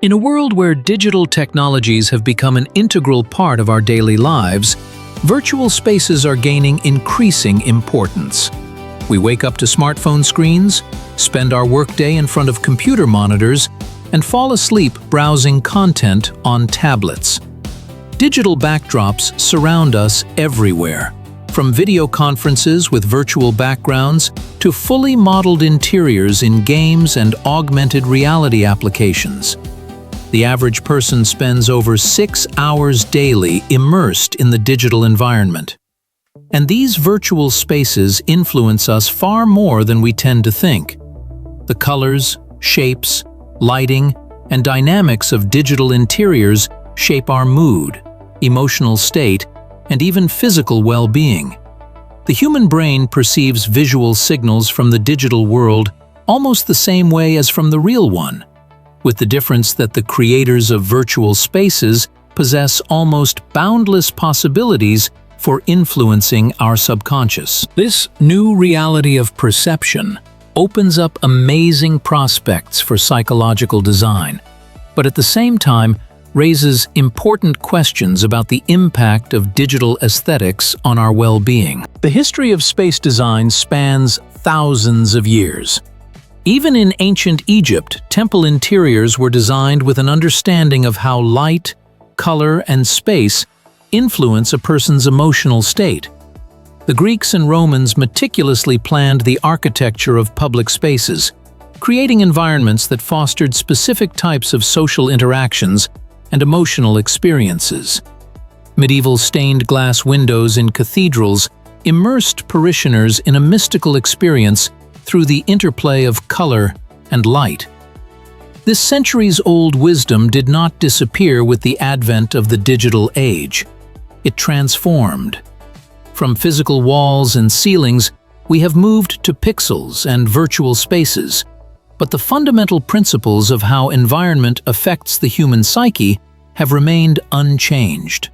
In a world where digital technologies have become an integral part of our daily lives, virtual spaces are gaining increasing importance. We wake up to smartphone screens, spend our workday in front of computer monitors, and fall asleep browsing content on tablets. Digital backdrops surround us everywhere, from video conferences with virtual backgrounds to fully modeled interiors in games and augmented reality applications. The average person spends over 6 hours daily immersed in the digital environment. And these virtual spaces influence us far more than we tend to think. The colors, shapes, lighting, and dynamics of digital interiors shape our mood, emotional state, and even physical well-being. The human brain perceives visual signals from the digital world almost the same way as from the real one, with the difference that the creators of virtual spaces possess almost boundless possibilities for influencing our subconscious. This new reality of perception opens up amazing prospects for psychological design, but at the same time raises important questions about the impact of digital aesthetics on our well-being. The history of space design spans thousands of years. Even in ancient Egypt, temple interiors were designed with an understanding of how light, color, and space influence a person's emotional state. The Greeks and Romans meticulously planned the architecture of public spaces, creating environments that fostered specific types of social interactions and emotional experiences. Medieval stained glass windows in cathedrals immersed parishioners in a mystical experience through the interplay of color and light. This centuries-old wisdom did not disappear with the advent of the digital age. It transformed. From physical walls and ceilings, we have moved to pixels and virtual spaces, but the fundamental principles of how environment affects the human psyche have remained unchanged.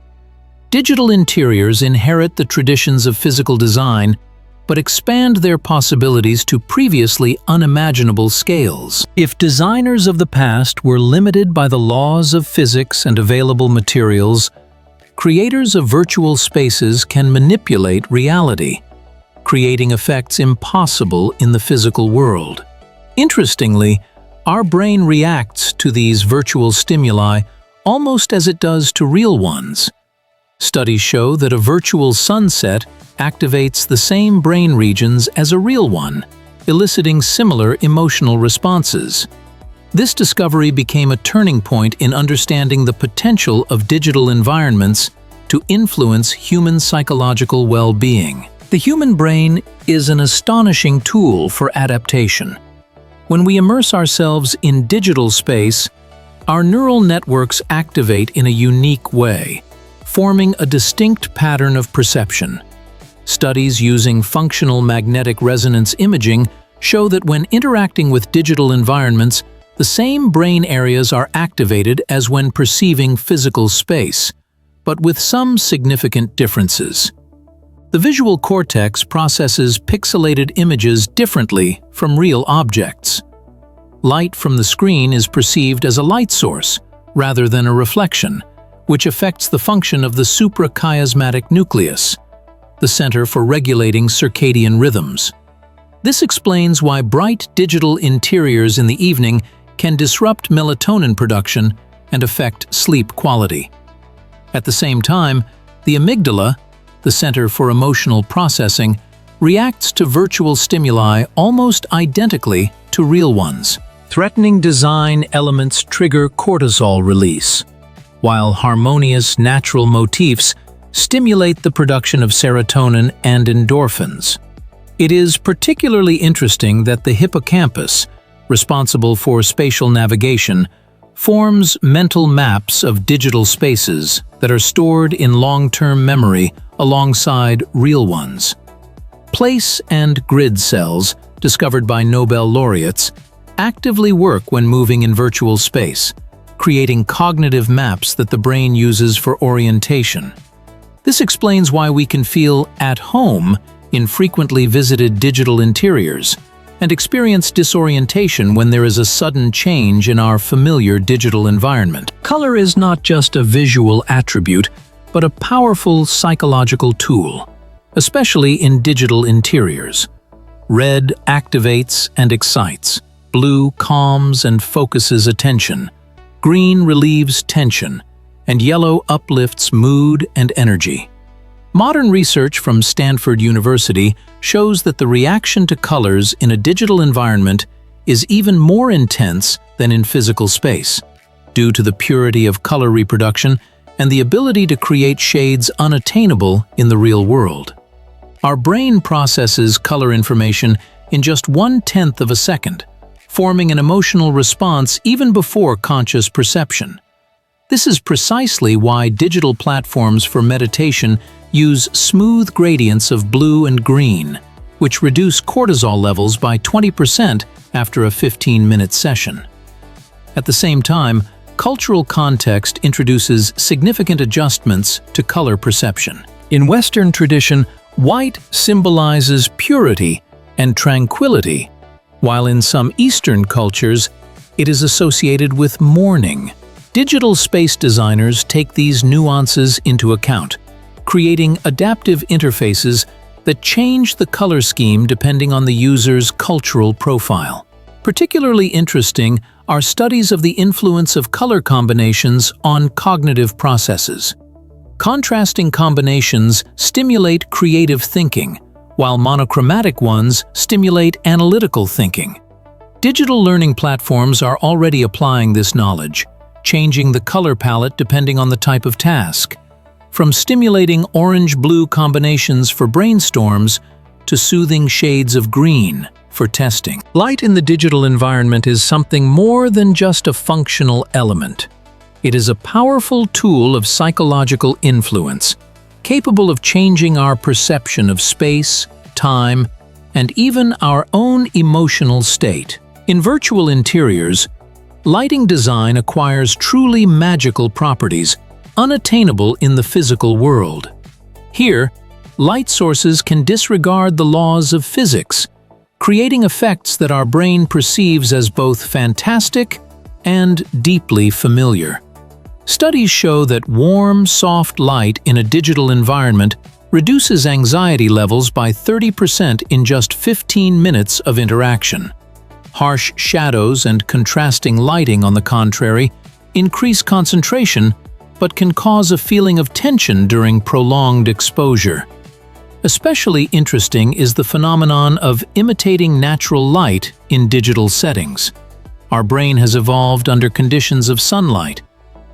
Digital interiors inherit the traditions of physical design, but expand their possibilities to previously unimaginable scales. If designers of the past were limited by the laws of physics and available materials, creators of virtual spaces can manipulate reality, creating effects impossible in the physical world. Interestingly, our brain reacts to these virtual stimuli almost as it does to real ones. Studies show that a virtual sunset activates the same brain regions as a real one, eliciting similar emotional responses. This discovery became a turning point in understanding the potential of digital environments to influence human psychological well-being. The human brain is an astonishing tool for adaptation. When we immerse ourselves in digital space, our neural networks activate in a unique way, forming a distinct pattern of perception. Studies using functional magnetic resonance imaging show that when interacting with digital environments, the same brain areas are activated as when perceiving physical space, but with some significant differences. The visual cortex processes pixelated images differently from real objects. Light from the screen is perceived as a light source, rather than a reflection, which affects the function of the suprachiasmatic nucleus, the center for regulating circadian rhythms. This explains why bright digital interiors in the evening can disrupt melatonin production and affect sleep quality. At the same time, the amygdala, the center for emotional processing, reacts to virtual stimuli almost identically to real ones. Threatening design elements trigger cortisol release, while harmonious natural motifs stimulate the production of serotonin and endorphins. It is particularly interesting that the hippocampus, responsible for spatial navigation, forms mental maps of digital spaces that are stored in long-term memory alongside real ones. Place and grid cells, discovered by Nobel laureates, actively work when moving in virtual space, creating cognitive maps that the brain uses for orientation. This explains why we can feel at home in frequently visited digital interiors and experience disorientation when there is a sudden change in our familiar digital environment. Color is not just a visual attribute, but a powerful psychological tool, especially in digital interiors. Red activates and excites. Blue calms and focuses attention. Green relieves tension, and yellow uplifts mood and energy. Modern research from Stanford University shows that the reaction to colors in a digital environment is even more intense than in physical space, due to the purity of color reproduction and the ability to create shades unattainable in the real world. Our brain processes color information in just 1/10 of a second, forming an emotional response even before conscious perception. This is precisely why digital platforms for meditation use smooth gradients of blue and green, which reduce cortisol levels by 20% after a 15-minute session. At the same time, cultural context introduces significant adjustments to color perception. In Western tradition, white symbolizes purity and tranquility, while in some Eastern cultures, it is associated with mourning. Digital space designers take these nuances into account, creating adaptive interfaces that change the color scheme depending on the user's cultural profile. Particularly interesting are studies of the influence of color combinations on cognitive processes. Contrasting combinations stimulate creative thinking, while monochromatic ones stimulate analytical thinking. Digital learning platforms are already applying this knowledge, changing the color palette depending on the type of task, from stimulating orange-blue combinations for brainstorms to soothing shades of green for testing. Light in the digital environment is something more than just a functional element. It is a powerful tool of psychological influence, capable of changing our perception of space, time, and even our own emotional state. In virtual interiors, lighting design acquires truly magical properties, unattainable in the physical world. Here, light sources can disregard the laws of physics, creating effects that our brain perceives as both fantastic and deeply familiar. Studies show that warm, soft light in a digital environment reduces anxiety levels by 30% in just 15 minutes of interaction. Harsh shadows and contrasting lighting, on the contrary, increase concentration but can cause a feeling of tension during prolonged exposure. Especially interesting is the phenomenon of imitating natural light in digital settings. Our brain has evolved under conditions of sunlight,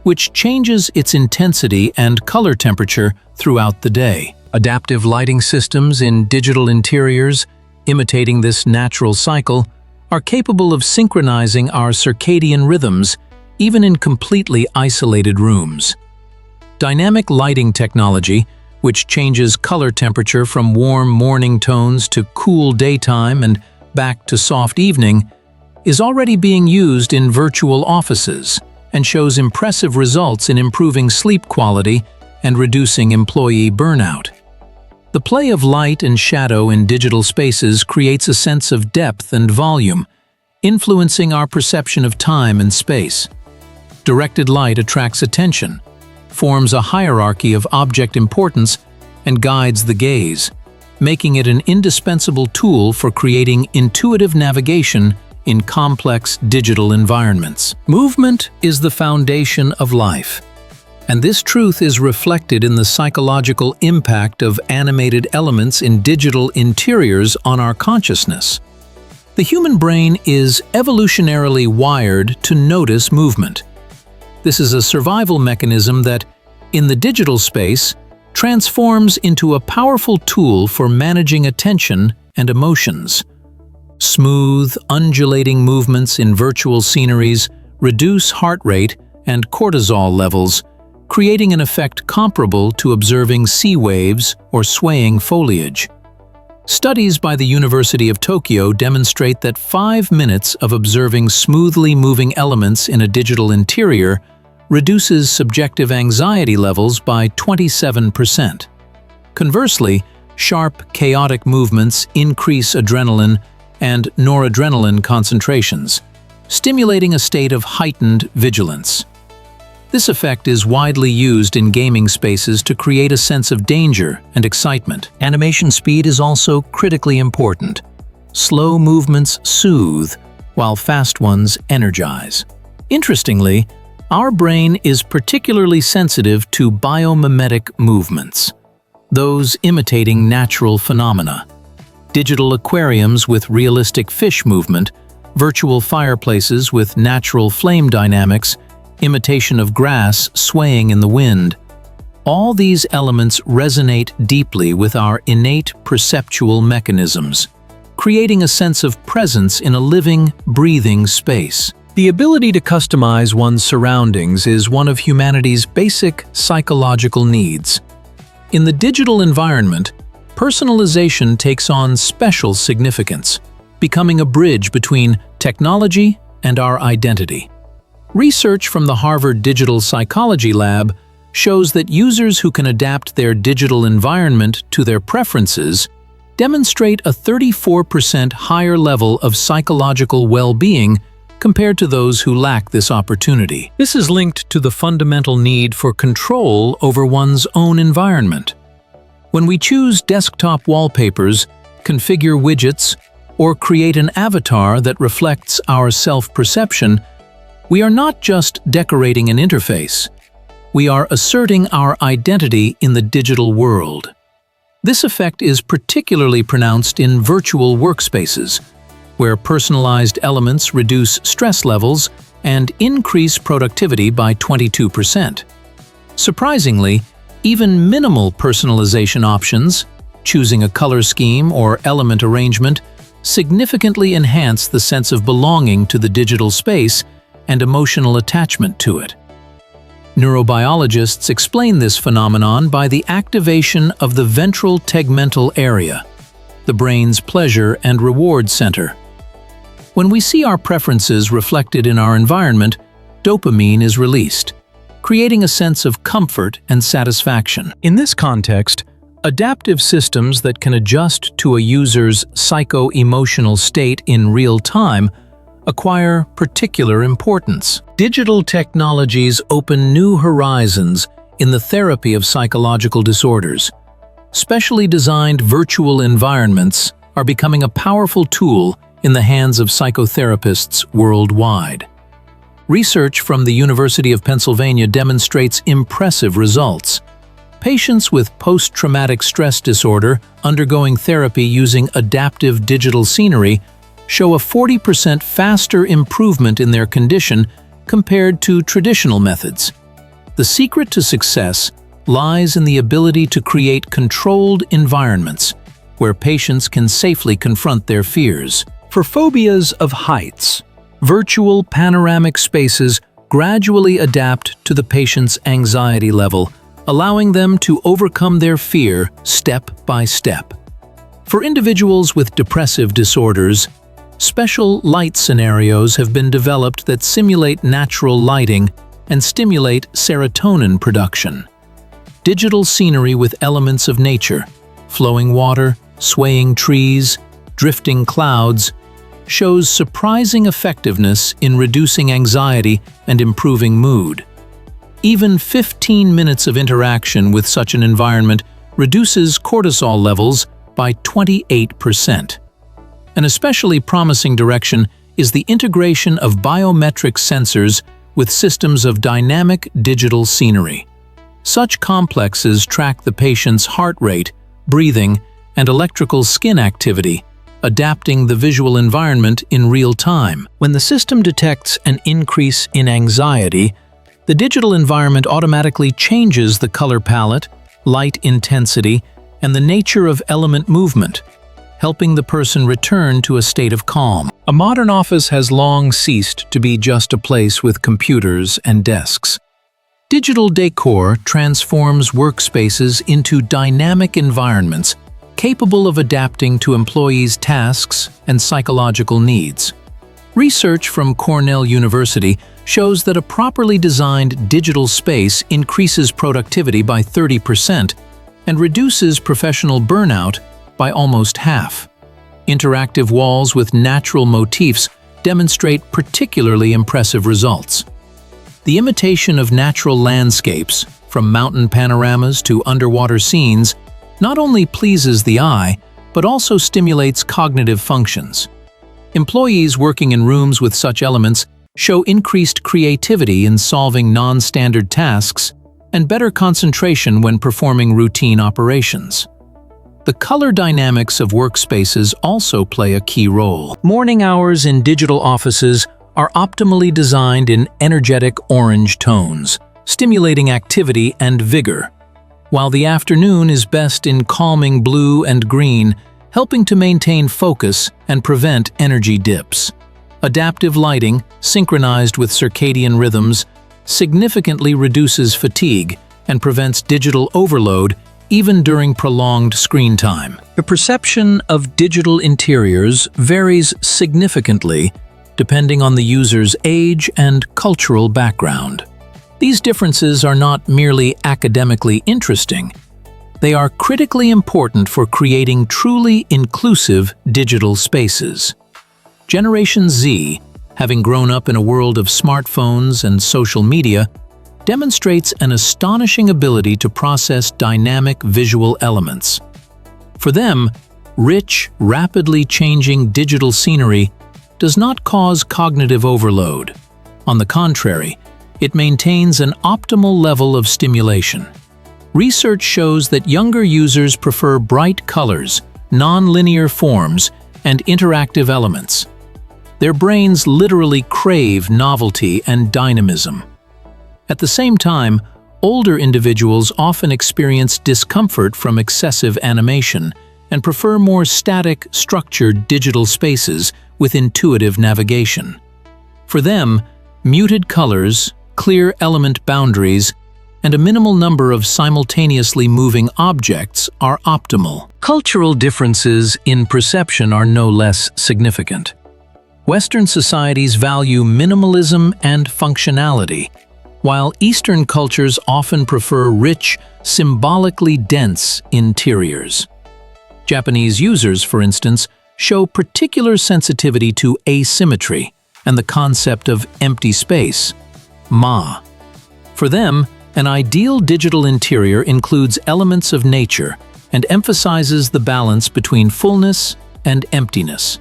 which changes its intensity and color temperature throughout the day. Adaptive lighting systems in digital interiors, imitating this natural cycle, are capable of synchronizing our circadian rhythms even in completely isolated rooms. Dynamic lighting technology, which changes color temperature from warm morning tones to cool daytime and back to soft evening, is already being used in virtual offices and shows impressive results in improving sleep quality and reducing employee burnout. The play of light and shadow in digital spaces creates a sense of depth and volume, influencing our perception of time and space. Directed light attracts attention, forms a hierarchy of object importance, and guides the gaze, making it an indispensable tool for creating intuitive navigation in complex digital environments. Movement is the foundation of life, and this truth is reflected in the psychological impact of animated elements in digital interiors on our consciousness. The human brain is evolutionarily wired to notice movement. This is a survival mechanism that, in the digital space, transforms into a powerful tool for managing attention and emotions. Smooth, undulating movements in virtual sceneries reduce heart rate and cortisol levels, creating an effect comparable to observing sea waves or swaying foliage. Studies by the University of Tokyo demonstrate that 5 minutes of observing smoothly moving elements in a digital interior reduces subjective anxiety levels by 27%. Conversely, sharp, chaotic movements increase adrenaline and noradrenaline concentrations, stimulating a state of heightened vigilance. This effect is widely used in gaming spaces to create a sense of danger and excitement. Animation speed is also critically important. Slow movements soothe, while fast ones energize. Interestingly, our brain is particularly sensitive to biomimetic movements, those imitating natural phenomena. Digital aquariums with realistic fish movement, virtual fireplaces with natural flame dynamics, imitation of grass swaying in the wind. All these elements resonate deeply with our innate perceptual mechanisms, creating a sense of presence in a living, breathing space. The ability to customize one's surroundings is one of humanity's basic psychological needs. In the digital environment, personalization takes on special significance, becoming a bridge between technology and our identity. Research from the Harvard Digital Psychology Lab shows that users who can adapt their digital environment to their preferences demonstrate a 34% higher level of psychological well-being compared to those who lack this opportunity. This is linked to the fundamental need for control over one's own environment. When we choose desktop wallpapers, configure widgets, or create an avatar that reflects our self-perception, we are not just decorating an interface. We are asserting our identity in the digital world. This effect is particularly pronounced in virtual workspaces, where personalized elements reduce stress levels and increase productivity by 22%. Surprisingly, even minimal personalization options, choosing a color scheme or element arrangement, significantly enhance the sense of belonging to the digital space and emotional attachment to it. Neurobiologists explain this phenomenon by the activation of the ventral tegmental area, the brain's pleasure and reward center. When we see our preferences reflected in our environment, dopamine is released, creating a sense of comfort and satisfaction. In this context, adaptive systems that can adjust to a user's psycho-emotional state in real time acquire particular importance. Digital technologies open new horizons in the therapy of psychological disorders. Specially designed virtual environments are becoming a powerful tool in the hands of psychotherapists worldwide. Research from the University of Pennsylvania demonstrates impressive results. Patients with post-traumatic stress disorder undergoing therapy using adaptive digital scenery show a 40% faster improvement in their condition compared to traditional methods. The secret to success lies in the ability to create controlled environments where patients can safely confront their fears. For phobias of heights, virtual panoramic spaces gradually adapt to the patient's anxiety level, allowing them to overcome their fear step by step. For individuals with depressive disorders, special light scenarios have been developed that simulate natural lighting and stimulate serotonin production. Digital scenery with elements of nature, flowing water, swaying trees, drifting clouds, shows surprising effectiveness in reducing anxiety and improving mood. Even 15 minutes of interaction with such an environment reduces cortisol levels by 28%. An especially promising direction is the integration of biometric sensors with systems of dynamic digital scenery. Such complexes track the patient's heart rate, breathing, and electrical skin activity, adapting the visual environment in real time. When the system detects an increase in anxiety, the digital environment automatically changes the color palette, light intensity, and the nature of element movement, helping the person return to a state of calm. A modern office has long ceased to be just a place with computers and desks. Digital decor transforms workspaces into dynamic environments capable of adapting to employees' tasks and psychological needs. Research from Cornell University shows that a properly designed digital space increases productivity by 30% and reduces professional burnout by almost half. Interactive walls with natural motifs demonstrate particularly impressive results. The imitation of natural landscapes, from mountain panoramas to underwater scenes, not only pleases the eye, but also stimulates cognitive functions. Employees working in rooms with such elements show increased creativity in solving non-standard tasks and better concentration when performing routine operations. The color dynamics of workspaces also play a key role. Morning hours in digital offices are optimally designed in energetic orange tones, stimulating activity and vigor, while the afternoon is best in calming blue and green, helping to maintain focus and prevent energy dips. Adaptive lighting, synchronized with circadian rhythms, significantly reduces fatigue and prevents digital overload even during prolonged screen time. The perception of digital interiors varies significantly depending on the user's age and cultural background. These differences are not merely academically interesting, they are critically important for creating truly inclusive digital spaces. Generation Z, having grown up in a world of smartphones and social media, demonstrates an astonishing ability to process dynamic visual elements. For them, rich, rapidly changing digital scenery does not cause cognitive overload. On the contrary, it maintains an optimal level of stimulation. Research shows that younger users prefer bright colors, non-linear forms, and interactive elements. Their brains literally crave novelty and dynamism. At the same time, older individuals often experience discomfort from excessive animation and prefer more static, structured digital spaces with intuitive navigation. For them, muted colors, clear element boundaries, and a minimal number of simultaneously moving objects are optimal. Cultural differences in perception are no less significant. Western societies value minimalism and functionality, while Eastern cultures often prefer rich, symbolically dense interiors. Japanese users, for instance, show particular sensitivity to asymmetry and the concept of empty space, ma. For them, an ideal digital interior includes elements of nature and emphasizes the balance between fullness and emptiness.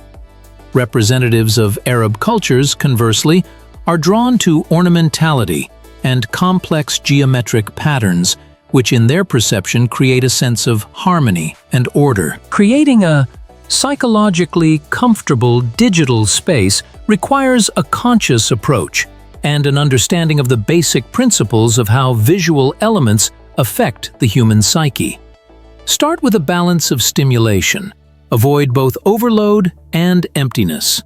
Representatives of Arab cultures, conversely, are drawn to ornamentality and complex geometric patterns, which in their perception create a sense of harmony and order. Creating a psychologically comfortable digital space requires a conscious approach and an understanding of the basic principles of how visual elements affect the human psyche. Start with a balance of stimulation. Avoid both overload and emptiness.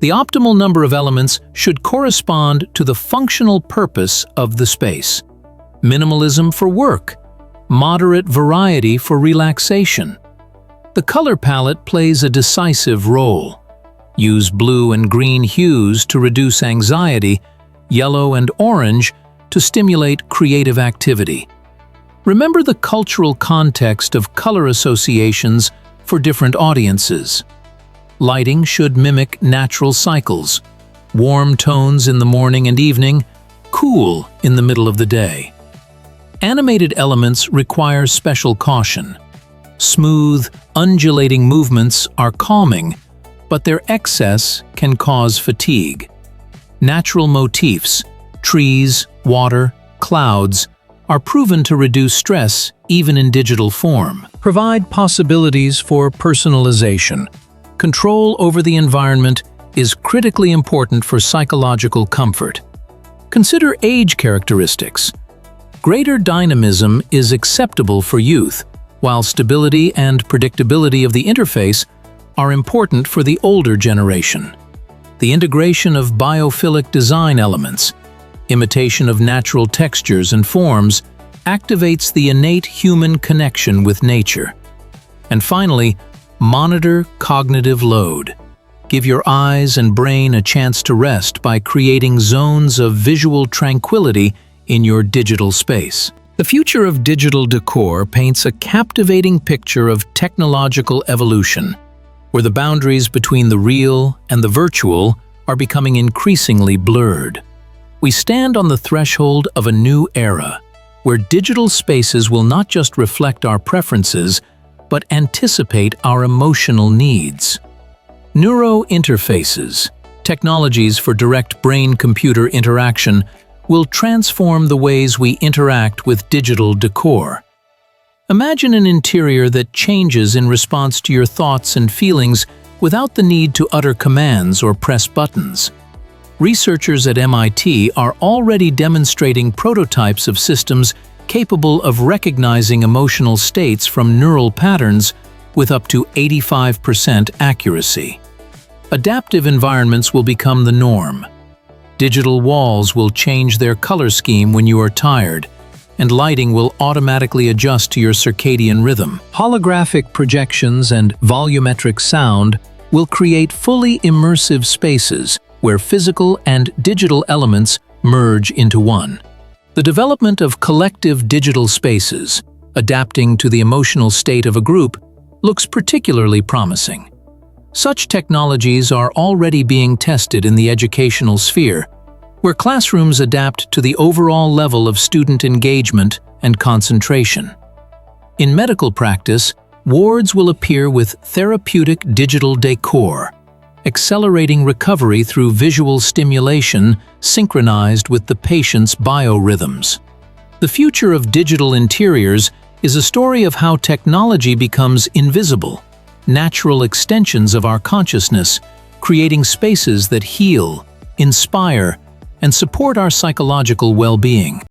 The optimal number of elements should correspond to the functional purpose of the space. Minimalism for work, moderate variety for relaxation. The color palette plays a decisive role. Use blue and green hues to reduce anxiety, yellow and orange to stimulate creative activity. Remember the cultural context of color associations for different audiences. Lighting should mimic natural cycles. Warm tones in the morning and evening, cool in the middle of the day. Animated elements require special caution. Smooth, undulating movements are calming, but their excess can cause fatigue. Natural motifs, trees, water, clouds, are proven to reduce stress even in digital form. Provide possibilities for personalization. Control over the environment is critically important for psychological comfort. Consider age characteristics. Greater dynamism is acceptable for youth, while stability and predictability of the interface are important for the older generation. The integration of biophilic design elements, imitation of natural textures and forms, activates the innate human connection with nature. And finally, monitor cognitive load. Give your eyes and brain a chance to rest by creating zones of visual tranquility in your digital space. The future of digital decor paints a captivating picture of technological evolution. where the boundaries between the real and the virtual are becoming increasingly blurred. We stand on the threshold of a new era, where digital spaces will not just reflect our preferences, but anticipate our emotional needs. Neurointerfaces, technologies for direct brain-computer interaction, will transform the ways we interact with digital decor. Imagine an interior that changes in response to your thoughts and feelings without the need to utter commands or press buttons. Researchers at MIT are already demonstrating prototypes of systems capable of recognizing emotional states from neural patterns with up to 85% accuracy. Adaptive environments will become the norm. Digital walls will change their color scheme when you are tired, and lighting will automatically adjust to your circadian rhythm. Holographic projections and volumetric sound will create fully immersive spaces where physical and digital elements merge into one. The development of collective digital spaces, adapting to the emotional state of a group, looks particularly promising. Such technologies are already being tested in the educational sphere, where classrooms adapt to the overall level of student engagement and concentration. In medical practice, wards will appear with therapeutic digital decor, accelerating recovery through visual stimulation synchronized with the patient's biorhythms. The future of digital interiors is a story of how technology becomes invisible, natural extensions of our consciousness, creating spaces that heal, inspire, and support our psychological well-being.